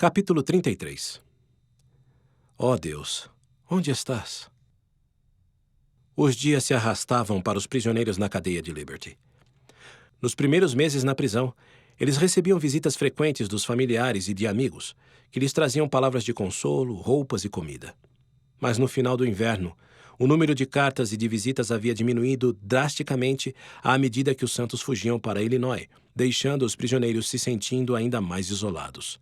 Capítulo 33. Ó Deus, onde estás? Os dias se arrastavam para os prisioneiros na cadeia de Liberty. Nos primeiros meses na prisão, eles recebiam visitas frequentes dos familiares e de amigos, que lhes traziam palavras de consolo, roupas e comida. Mas no final do inverno, o número de cartas e de visitas havia diminuído drasticamente à medida que os santos fugiam para Illinois, deixando os prisioneiros se sentindo ainda mais isolados.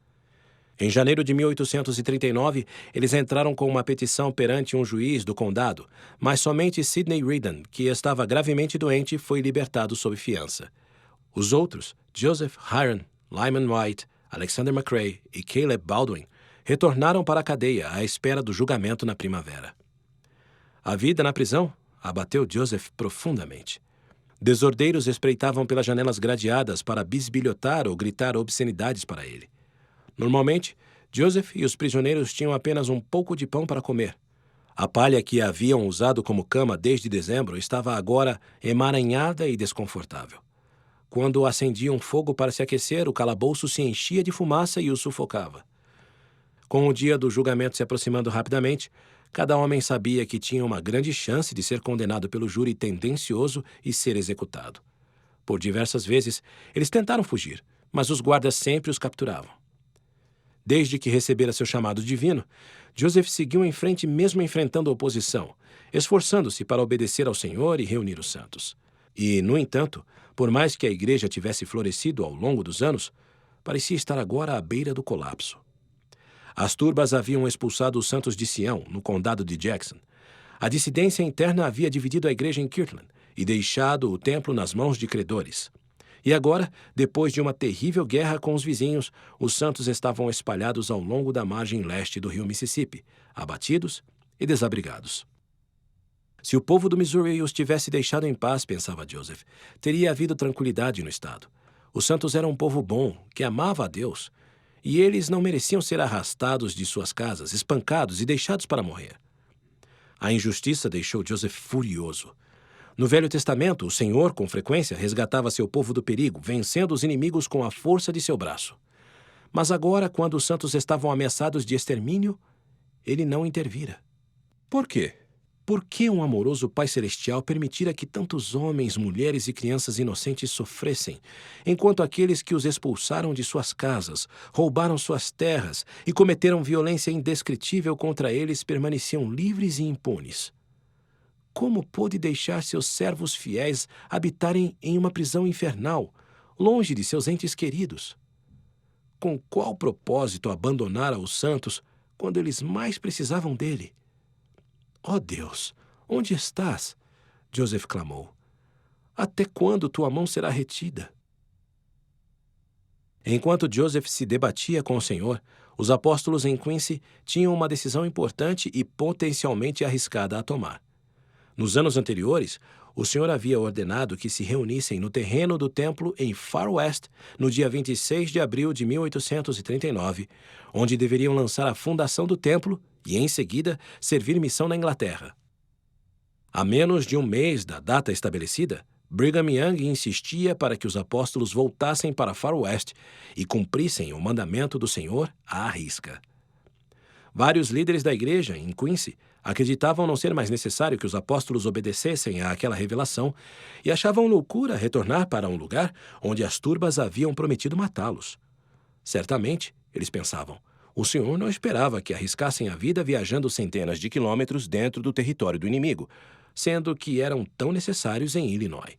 Em janeiro de 1839, eles entraram com uma petição perante um juiz do condado, mas somente Sidney Redan, que estava gravemente doente, foi libertado sob fiança. Os outros, Joseph Hiram, Lyman White, Alexander McRae e Caleb Baldwin, retornaram para a cadeia à espera do julgamento na primavera. A vida na prisão abateu Joseph profundamente. Desordeiros espreitavam pelas janelas gradeadas para bisbilhotar ou gritar obscenidades para ele. Normalmente, Joseph e os prisioneiros tinham apenas um pouco de pão para comer. A palha que haviam usado como cama desde dezembro estava agora emaranhada e desconfortável. Quando acendiam fogo para se aquecer, o calabouço se enchia de fumaça e os sufocava. Com o dia do julgamento se aproximando rapidamente, cada homem sabia que tinha uma grande chance de ser condenado pelo júri tendencioso e ser executado. Por diversas vezes, eles tentaram fugir, mas os guardas sempre os capturavam. Desde que recebera seu chamado divino, Joseph seguiu em frente mesmo enfrentando a oposição, esforçando-se para obedecer ao Senhor e reunir os santos. E, no entanto, por mais que a igreja tivesse florescido ao longo dos anos, parecia estar agora à beira do colapso. As turbas haviam expulsado os santos de Sião, no condado de Jackson. A dissidência interna havia dividido a igreja em Kirtland e deixado o templo nas mãos de credores. E agora, depois de uma terrível guerra com os vizinhos, os santos estavam espalhados ao longo da margem leste do rio Mississippi, abatidos e desabrigados. Se o povo do Missouri os tivesse deixado em paz, pensava Joseph, teria havido tranquilidade no estado. Os santos eram um povo bom, que amava a Deus, e eles não mereciam ser arrastados de suas casas, espancados e deixados para morrer. A injustiça deixou Joseph furioso. No Velho Testamento, o Senhor, com frequência, resgatava seu povo do perigo, vencendo os inimigos com a força de seu braço. Mas agora, quando os santos estavam ameaçados de extermínio, ele não intervira. Por quê? Por que um amoroso Pai Celestial permitira que tantos homens, mulheres e crianças inocentes sofressem, enquanto aqueles que os expulsaram de suas casas, roubaram suas terras e cometeram violência indescritível contra eles permaneciam livres e impunes? Como pôde deixar seus servos fiéis habitarem em uma prisão infernal, longe de seus entes queridos? Com qual propósito abandonara os santos quando eles mais precisavam dele? Ó Deus, onde estás? Joseph clamou. Até quando tua mão será retida? Enquanto Joseph se debatia com o Senhor, os apóstolos em Quincy tinham uma decisão importante e potencialmente arriscada a tomar. Nos anos anteriores, o Senhor havia ordenado que se reunissem no terreno do templo em Far West no dia 26 de abril de 1839, onde deveriam lançar a fundação do templo e, em seguida, servir missão na Inglaterra. A menos de um mês da data estabelecida, Brigham Young insistia para que os apóstolos voltassem para Far West e cumprissem o mandamento do Senhor à risca. Vários líderes da igreja, em Quincy, acreditavam não ser mais necessário que os apóstolos obedecessem àquela revelação e achavam loucura retornar para um lugar onde as turbas haviam prometido matá-los. Certamente, eles pensavam, o Senhor não esperava que arriscassem a vida viajando centenas de quilômetros dentro do território do inimigo, sendo que eram tão necessários em Illinois.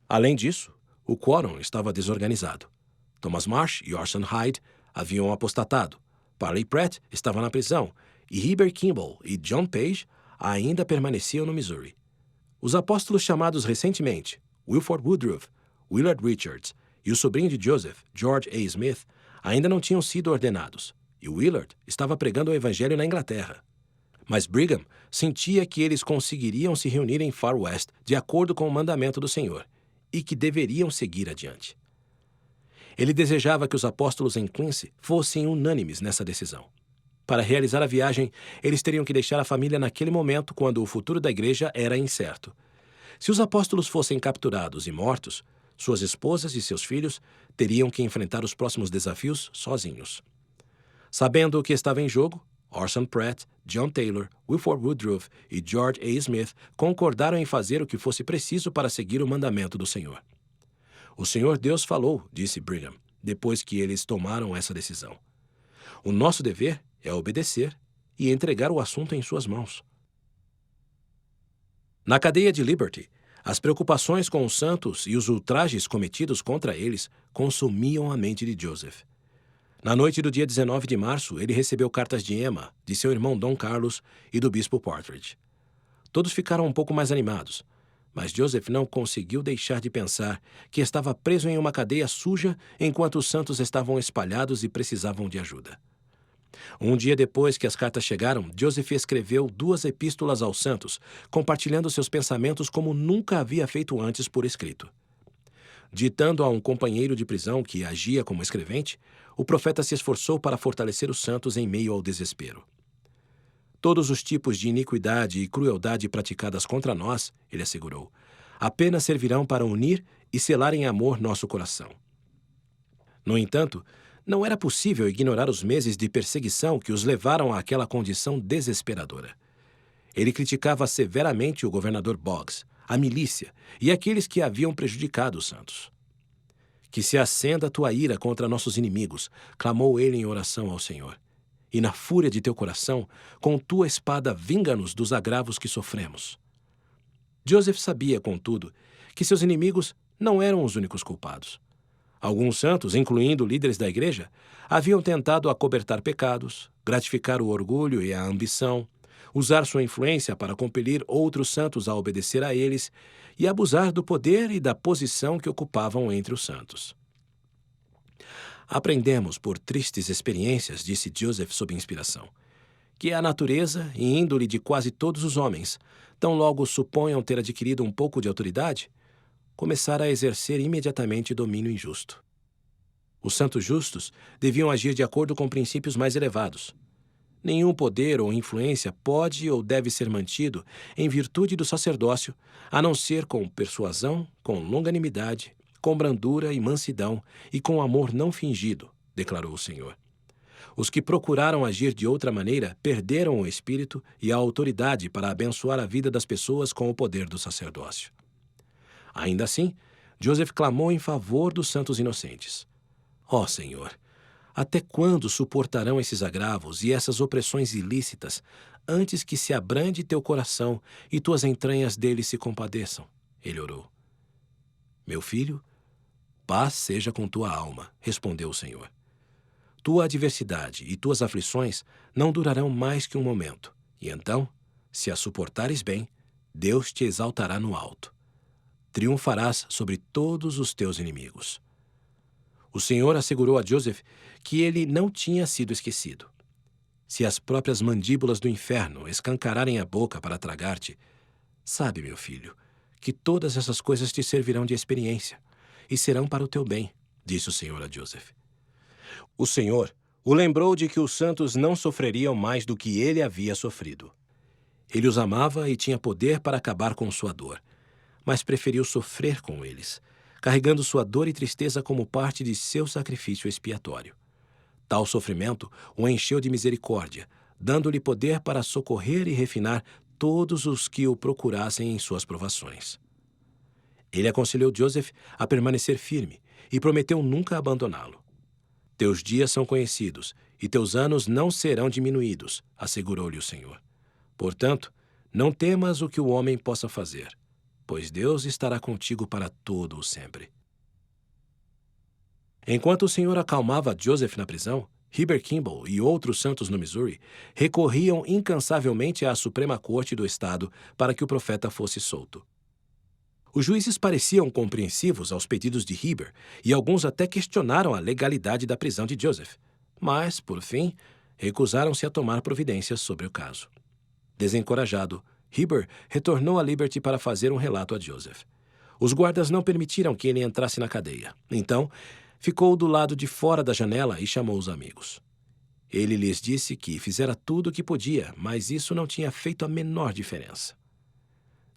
Além disso, o quórum estava desorganizado. Thomas Marsh e Orson Hyde haviam apostatado. Parley Pratt estava na prisão e Heber Kimball e John Page ainda permaneciam no Missouri. Os apóstolos chamados recentemente, Wilford Woodruff, Willard Richards e o sobrinho de Joseph, George A. Smith, ainda não tinham sido ordenados, e Willard estava pregando o evangelho na Inglaterra. Mas Brigham sentia que eles conseguiriam se reunir em Far West de acordo com o mandamento do Senhor, e que deveriam seguir adiante. Ele desejava que os apóstolos em Quincy fossem unânimes nessa decisão. Para realizar a viagem, eles teriam que deixar a família naquele momento quando o futuro da igreja era incerto. Se os apóstolos fossem capturados e mortos, Suas esposas e seus filhos teriam que enfrentar os próximos desafios sozinhos. Sabendo o que estava em jogo, Orson Pratt, John Taylor, Wilford Woodruff e George A. Smith concordaram em fazer o que fosse preciso para seguir o mandamento do Senhor. O Senhor Deus falou, disse Brigham, depois que eles tomaram essa decisão. O nosso dever é obedecer e entregar o assunto em suas mãos. Na cadeia de Liberty, as preocupações com os santos e os ultrajes cometidos contra eles consumiam a mente de Joseph. Na noite do dia 19 de março, ele recebeu cartas de Emma, de seu irmão Dom Carlos e do bispo Partridge. Todos ficaram um pouco mais animados, mas Joseph não conseguiu deixar de pensar que estava preso em uma cadeia suja enquanto os santos estavam espalhados e precisavam de ajuda. Um dia depois que as cartas chegaram, Joseph escreveu 2 epístolas aos santos, compartilhando seus pensamentos como nunca havia feito antes por escrito. Ditando a um companheiro de prisão que agia como escrevente, o profeta se esforçou para fortalecer os santos em meio ao desespero. Todos os tipos de iniquidade e crueldade praticadas contra nós, ele assegurou, apenas servirão para unir e selar em amor nosso coração. No entanto, não era possível ignorar os meses de perseguição que os levaram àquela condição desesperadora. Ele criticava severamente o governador Boggs, a milícia e aqueles que haviam prejudicado os santos. Que se acenda a tua ira contra nossos inimigos, clamou ele em oração ao Senhor. E na fúria de teu coração, com tua espada vinga-nos dos agravos que sofremos. Joseph sabia, contudo, que seus inimigos não eram os únicos culpados. Alguns santos, incluindo líderes da igreja, haviam tentado acobertar pecados, gratificar o orgulho e a ambição, usar sua influência para compelir outros santos a obedecer a eles e abusar do poder e da posição que ocupavam entre os santos. Aprendemos por tristes experiências, disse Joseph sob inspiração, que a natureza e índole de quase todos os homens, tão logo suponham ter adquirido um pouco de autoridade, começar a exercer imediatamente domínio injusto. Os santos justos deviam agir de acordo com princípios mais elevados. Nenhum poder ou influência pode ou deve ser mantido em virtude do sacerdócio, a não ser com persuasão, com longanimidade, com brandura e mansidão e com amor não fingido, declarou o Senhor. Os que procuraram agir de outra maneira perderam o espírito e a autoridade para abençoar a vida das pessoas com o poder do sacerdócio. Ainda assim, Joseph clamou em favor dos santos inocentes. Ó Senhor, até quando suportarão esses agravos e essas opressões ilícitas antes que se abrande teu coração e tuas entranhas deles se compadeçam? Ele orou. Meu filho, paz seja com tua alma, respondeu o Senhor. Tua adversidade e tuas aflições não durarão mais que um momento, e então, se as suportares bem, Deus te exaltará no alto. Triunfarás sobre todos os teus inimigos. O Senhor assegurou a Joseph que ele não tinha sido esquecido. Se as próprias mandíbulas do inferno escancararem a boca para tragar-te, sabe, meu filho, que todas essas coisas te servirão de experiência e serão para o teu bem, disse o Senhor a Joseph. O Senhor o lembrou de que os santos não sofreriam mais do que ele havia sofrido. Ele os amava e tinha poder para acabar com sua dor, mas preferiu sofrer com eles, carregando sua dor e tristeza como parte de seu sacrifício expiatório. Tal sofrimento o encheu de misericórdia, dando-lhe poder para socorrer e refinar todos os que o procurassem em suas provações. Ele aconselhou Joseph a permanecer firme e prometeu nunca abandoná-lo. Teus dias são conhecidos e teus anos não serão diminuídos, assegurou-lhe o Senhor. Portanto, não temas o que o homem possa fazer, pois Deus estará contigo para todo o sempre. Enquanto o Senhor acalmava Joseph na prisão, Heber Kimball e outros santos no Missouri recorriam incansavelmente à Suprema Corte do Estado para que o profeta fosse solto. Os juízes pareciam compreensivos aos pedidos de Heber e alguns até questionaram a legalidade da prisão de Joseph, mas, por fim, recusaram-se a tomar providências sobre o caso. Desencorajado, Heber retornou a Liberty para fazer um relato a Joseph. Os guardas não permitiram que ele entrasse na cadeia. Então, ficou do lado de fora da janela e chamou os amigos. Ele lhes disse que fizera tudo o que podia, mas isso não tinha feito a menor diferença.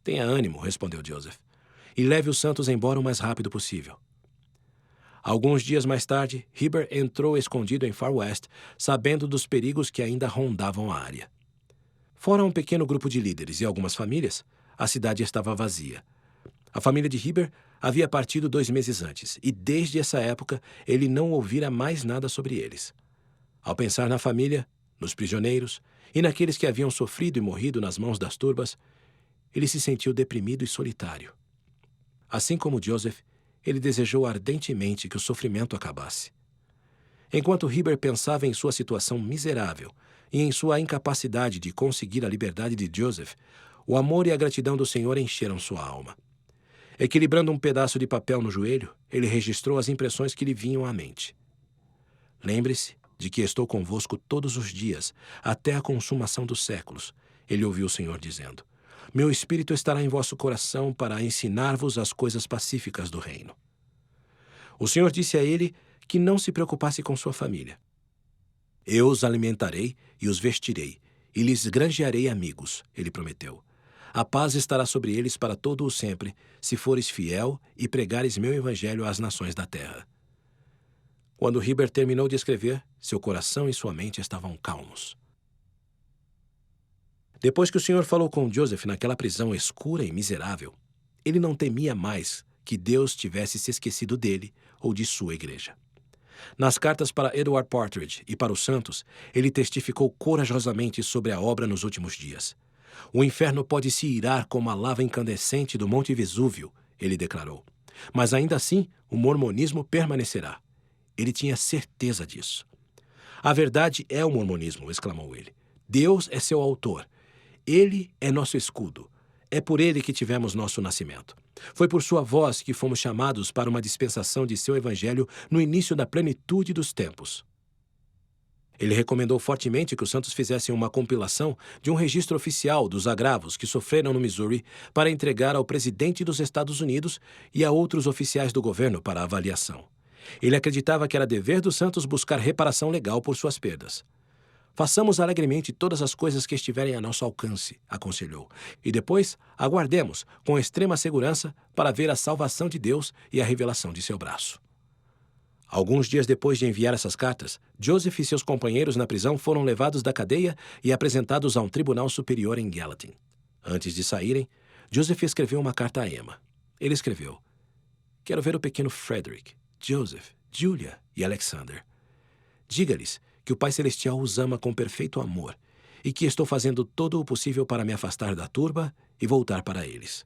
Tenha ânimo, respondeu Joseph. e leve os santos embora o mais rápido possível. Alguns dias mais tarde, Heber entrou escondido em Far West, sabendo dos perigos que ainda rondavam a área. Fora um pequeno grupo de líderes e algumas famílias, a cidade estava vazia. A família de Heber havia partido 2 meses antes, e desde essa época ele não ouvira mais nada sobre eles. Ao pensar na família, nos prisioneiros e naqueles que haviam sofrido e morrido nas mãos das turbas, ele se sentiu deprimido e solitário. Assim como Joseph, ele desejou ardentemente que o sofrimento acabasse. Enquanto Heber pensava em sua situação miserável e em sua incapacidade de conseguir a liberdade de Joseph, o amor e a gratidão do Senhor encheram sua alma. Equilibrando um pedaço de papel no joelho, ele registrou as impressões que lhe vinham à mente. Lembre-se de que estou convosco todos os dias, até a consumação dos séculos, ele ouviu o Senhor dizendo. Meu espírito estará em vosso coração para ensinar-vos as coisas pacíficas do reino. O Senhor disse a ele que não se preocupasse com sua família. Eu os alimentarei e os vestirei, e lhes granjearei amigos, ele prometeu. A paz estará sobre eles para todo o sempre, se fores fiel e pregares meu evangelho às nações da terra. Quando Heber terminou de escrever, seu coração e sua mente estavam calmos. Depois que o Senhor falou com Joseph naquela prisão escura e miserável, ele não temia mais que Deus tivesse se esquecido dele ou de sua igreja. Nas cartas para Edward Partridge e para os santos, ele testificou corajosamente sobre a obra nos últimos dias. O inferno pode se irar como a lava incandescente do Monte Vesúvio, ele declarou. Mas ainda assim, o mormonismo permanecerá. Ele tinha certeza disso. A verdade é o mormonismo, exclamou ele. Deus é seu autor. Ele é nosso escudo. É por ele que tivemos nosso nascimento. Foi por sua voz que fomos chamados para uma dispensação de seu evangelho no início da plenitude dos tempos. Ele recomendou fortemente que os santos fizessem uma compilação de um registro oficial dos agravos que sofreram no Missouri para entregar ao presidente dos Estados Unidos e a outros oficiais do governo para avaliação. Ele acreditava que era dever dos santos buscar reparação legal por suas perdas. Façamos alegremente todas as coisas que estiverem a nosso alcance, aconselhou, e depois aguardemos com extrema segurança para ver a salvação de Deus e a revelação de seu braço. Alguns dias depois de enviar essas cartas, Joseph e seus companheiros na prisão foram levados da cadeia e apresentados a um tribunal superior em Gallatin. Antes de saírem, Joseph escreveu uma carta a Emma. Ele escreveu: Quero ver o pequeno Frederick, Joseph, Julia e Alexander. Diga-lhes que o Pai Celestial os ama com perfeito amor e que estou fazendo todo o possível para me afastar da turba e voltar para eles.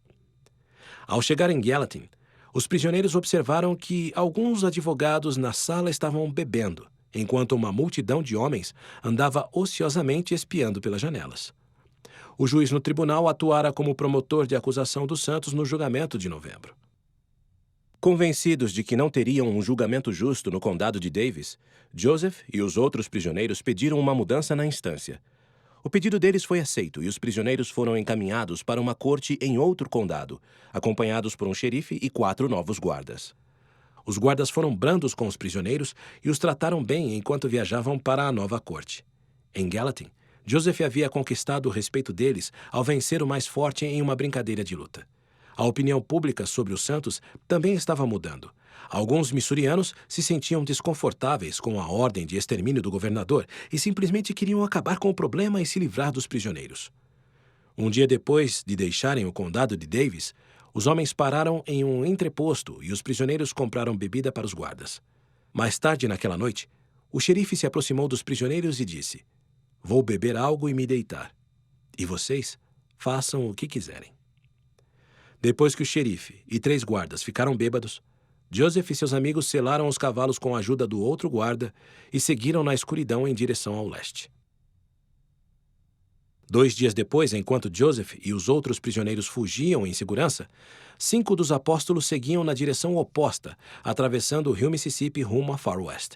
Ao chegar em Gallatin, os prisioneiros observaram que alguns advogados na sala estavam bebendo, enquanto uma multidão de homens andava ociosamente espiando pelas janelas. O juiz no tribunal atuara como promotor de acusação dos santos no julgamento de novembro. Convencidos de que não teriam um julgamento justo no condado de Davis, Joseph e os outros prisioneiros pediram uma mudança na instância. O pedido deles foi aceito e os prisioneiros foram encaminhados para uma corte em outro condado, acompanhados por um xerife e 4 novos guardas. Os guardas foram brandos com os prisioneiros e os trataram bem enquanto viajavam para a nova corte. Em Gallatin, Joseph havia conquistado o respeito deles ao vencer o mais forte em uma brincadeira de luta. A opinião pública sobre os santos também estava mudando. Alguns missourianos se sentiam desconfortáveis com a ordem de extermínio do governador e simplesmente queriam acabar com o problema e se livrar dos prisioneiros. Um dia depois de deixarem o condado de Davis, os homens pararam em um entreposto e os prisioneiros compraram bebida para os guardas. Mais tarde naquela noite, o xerife se aproximou dos prisioneiros e disse: Vou beber algo e me deitar. E vocês façam o que quiserem. Depois que o xerife e 3 guardas ficaram bêbados, Joseph e seus amigos selaram os cavalos com a ajuda do outro guarda e seguiram na escuridão em direção ao leste. 2 dias depois, enquanto Joseph e os outros prisioneiros fugiam em segurança, 5 dos apóstolos seguiam na direção oposta, atravessando o rio Mississippi rumo a Far West.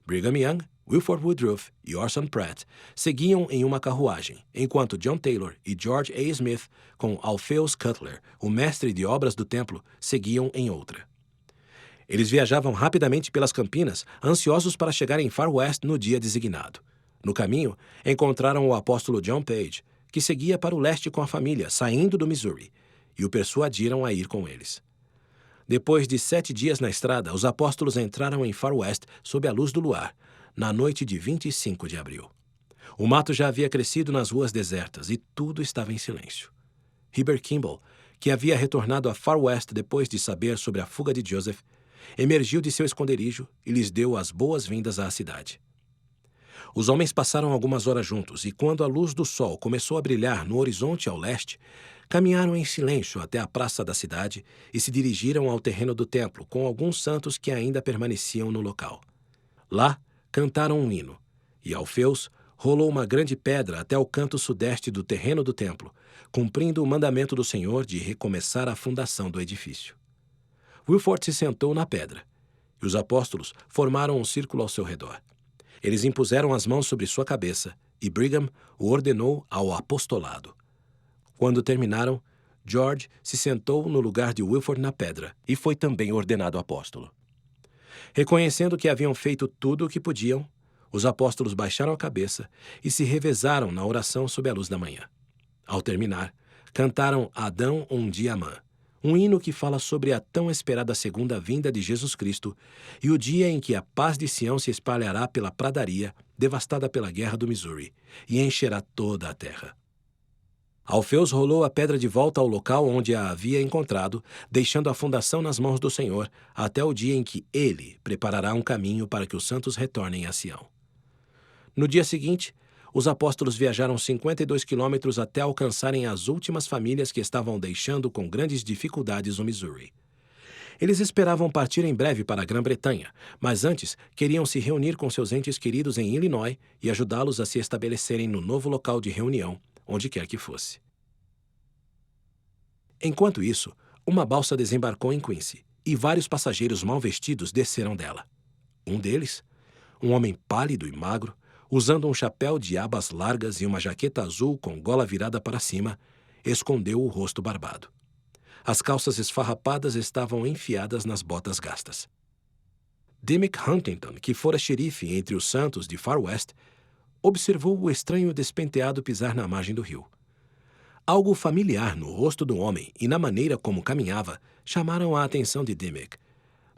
Brigham Young, Wilford Woodruff e Orson Pratt seguiam em uma carruagem, enquanto John Taylor e George A. Smith, com Alpheus Cutler, o mestre de obras do templo, seguiam em outra. Eles viajavam rapidamente pelas campinas, ansiosos para chegar em Far West no dia designado. No caminho, encontraram o apóstolo John Page, que seguia para o leste com a família, saindo do Missouri, e o persuadiram a ir com eles. Depois de 7 dias na estrada, os apóstolos entraram em Far West sob a luz do luar, na noite de 25 de abril. O mato já havia crescido nas ruas desertas e tudo estava em silêncio. Heber Kimball, que havia retornado a Far West depois de saber sobre a fuga de Joseph, emergiu de seu esconderijo e lhes deu as boas-vindas à cidade. Os homens passaram algumas horas juntos e, quando a luz do sol começou a brilhar no horizonte ao leste, caminharam em silêncio até a praça da cidade e se dirigiram ao terreno do templo com alguns santos que ainda permaneciam no local. Lá, cantaram um hino, e Alfeus rolou uma grande pedra até o canto sudeste do terreno do templo, cumprindo o mandamento do Senhor de recomeçar a fundação do edifício. Wilford se sentou na pedra, e os apóstolos formaram um círculo ao seu redor. Eles impuseram as mãos sobre sua cabeça, e Brigham o ordenou ao apostolado. Quando terminaram, George se sentou no lugar de Wilford na pedra e foi também ordenado apóstolo. Reconhecendo que haviam feito tudo o que podiam, os apóstolos baixaram a cabeça e se revezaram na oração sob a luz da manhã. Ao terminar, cantaram Adão um dia Amã, um hino que fala sobre a tão esperada segunda vinda de Jesus Cristo e o dia em que a paz de Sião se espalhará pela pradaria devastada pela guerra do Missouri e encherá toda a terra. Alfeus rolou a pedra de volta ao local onde a havia encontrado, deixando a fundação nas mãos do Senhor até o dia em que ele preparará um caminho para que os santos retornem a Sião. No dia seguinte, os apóstolos viajaram 52 quilômetros até alcançarem as últimas famílias que estavam deixando com grandes dificuldades o Missouri. Eles esperavam partir em breve para a Grã-Bretanha, mas antes queriam se reunir com seus entes queridos em Illinois e ajudá-los a se estabelecerem no novo local de reunião, onde quer que fosse. Enquanto isso, uma balsa desembarcou em Quincy e vários passageiros mal vestidos desceram dela. Um deles, um homem pálido e magro, usando um chapéu de abas largas e uma jaqueta azul com gola virada para cima, escondeu o rosto barbado. As calças esfarrapadas estavam enfiadas nas botas gastas. Dimmick Huntington, que fora xerife entre os santos de Far West, observou o estranho despenteado pisar na margem do rio. Algo familiar no rosto do homem e na maneira como caminhava chamaram a atenção de Dimmick,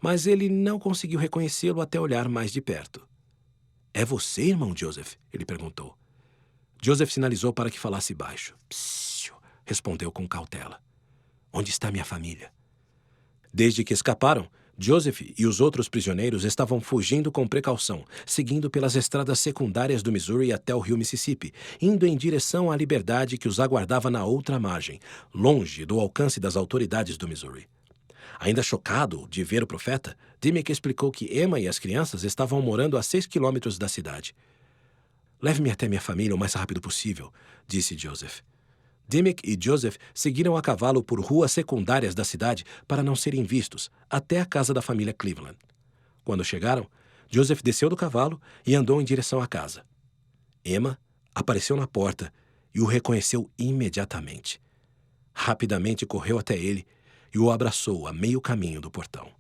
mas ele não conseguiu reconhecê-lo até olhar mais de perto. — É você, irmão Joseph? Ele perguntou. Joseph sinalizou para que falasse baixo. — Psiu, respondeu com cautela. — Onde está minha família? Desde que escaparam, Joseph e os outros prisioneiros estavam fugindo com precaução, seguindo pelas estradas secundárias do Missouri até o rio Mississippi, indo em direção à liberdade que os aguardava na outra margem, longe do alcance das autoridades do Missouri. Ainda chocado de ver o profeta, Dimmick explicou que Emma e as crianças estavam morando a 6 quilômetros da cidade. — Leve-me até minha família o mais rápido possível, disse Joseph. Dimmick e Joseph seguiram a cavalo por ruas secundárias da cidade para não serem vistos, até a casa da família Cleveland. Quando chegaram, Joseph desceu do cavalo e andou em direção à casa. Emma apareceu na porta e o reconheceu imediatamente. Rapidamente correu até ele e o abraçou a meio caminho do portão.